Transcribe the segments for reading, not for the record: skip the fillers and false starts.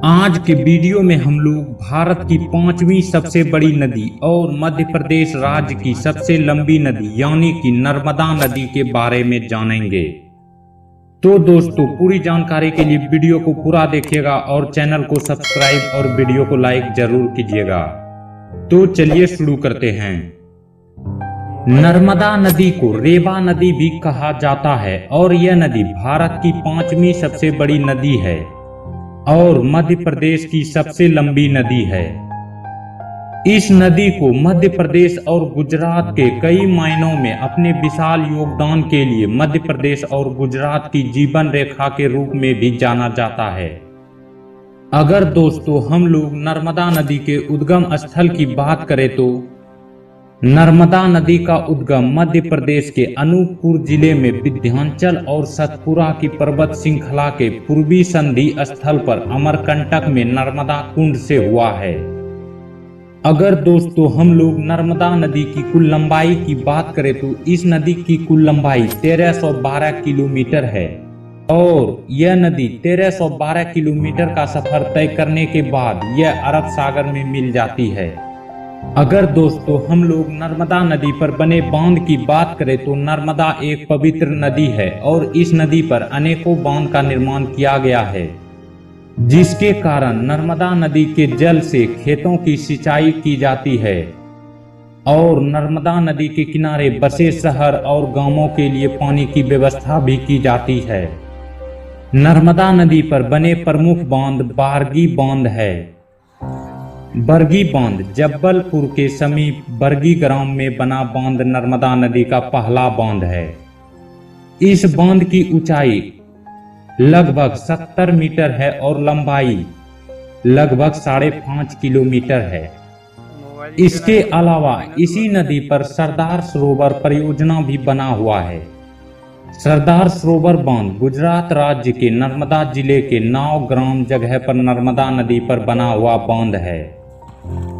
आज के वीडियो में हम लोग भारत की 5वीं सबसे बड़ी नदी और मध्य प्रदेश राज्य की सबसे लंबी नदी यानी कि नर्मदा नदी के बारे में जानेंगे। तो दोस्तों, पूरी जानकारी के लिए वीडियो को पूरा देखिएगा और चैनल को सब्सक्राइब और वीडियो को लाइक जरूर कीजिएगा। तो चलिए शुरू करते हैं। नर्मदा नदी को रेवा नदी भी कहा जाता है और यह नदी भारत की 5वीं सबसे बड़ी नदी है और मध्य प्रदेश की सबसे लंबी नदी है। इस नदी को मध्य प्रदेश और गुजरात के कई मायनों में अपने विशाल योगदान के लिए मध्य प्रदेश और गुजरात की जीवन रेखा के रूप में भी जाना जाता है। अगर दोस्तों हम लोग नर्मदा नदी के उद्गम स्थल की बात करें तो नर्मदा नदी का उद्गम मध्य प्रदेश के अनूपपुर जिले में विंध्याचल और सतपुरा की पर्वत श्रृंखला के पूर्वी संधि स्थल पर अमरकंटक में नर्मदा कुंड से हुआ है। अगर दोस्तों हम लोग नर्मदा नदी की कुल लंबाई की बात करें तो इस नदी की कुल लंबाई 1312 किलोमीटर है और यह नदी 1312 किलोमीटर का सफर तय करने के बाद यह अरब सागर में मिल जाती है। अगर दोस्तों हम लोग नर्मदा नदी पर बने बांध की बात करें तो नर्मदा एक पवित्र नदी है और इस नदी पर अनेकों बांध का निर्माण किया गया है, जिसके कारण नर्मदा नदी के जल से खेतों की सिंचाई की जाती है और नर्मदा नदी के किनारे बसे शहर और गांवों के लिए पानी की व्यवस्था भी की जाती है। नर्मदा नदी पर बने प्रमुख बांध बारगी बांध है। बरगी बांध जबलपुर के समीप बरगी ग्राम में बना बांध नर्मदा नदी का पहला बांध है। इस बांध की ऊंचाई लगभग 70 मीटर है और लंबाई लगभग 5.5 किलोमीटर है। इसके अलावा इसी नदी पर सरदार सरोवर परियोजना भी बना हुआ है। सरदार सरोवर बांध गुजरात राज्य के नर्मदा जिले के नाव ग्राम जगह पर नर्मदा नदी पर बना हुआ बांध है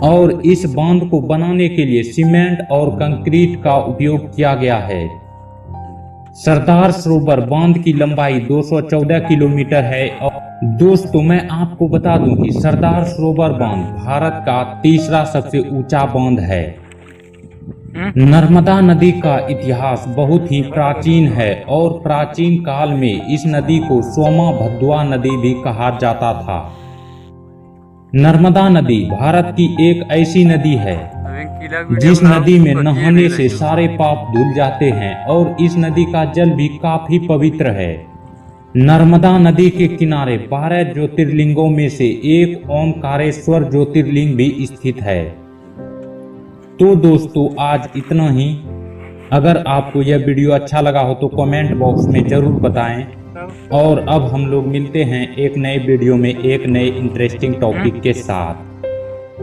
और इस बांध को बनाने के लिए सीमेंट और कंक्रीट का उपयोग किया गया है। सरदार सरोवर बांध की लंबाई 214 किलोमीटर है और दोस्तों मैं आपको बता दूं कि सरदार सरोवर बांध भारत का तीसरा सबसे ऊंचा बांध है। नर्मदा नदी का इतिहास बहुत ही प्राचीन है और प्राचीन काल में इस नदी को सोमा भद्वा नदी भी कहा जाता था। नर्मदा नदी भारत की एक ऐसी नदी है जिस नदी में नहाने से सारे पाप धुल जाते हैं और इस नदी का जल भी काफी पवित्र है। नर्मदा नदी के किनारे 12 ज्योतिर्लिंगों में से एक ओमकारेश्वर ज्योतिर्लिंग भी स्थित है। तो दोस्तों आज इतना ही। अगर आपको यह वीडियो अच्छा लगा हो तो कमेंट बॉक्स में जरूर बताएं और अब हम लोग मिलते हैं एक नए वीडियो में एक नए इंटरेस्टिंग टॉपिक के साथ।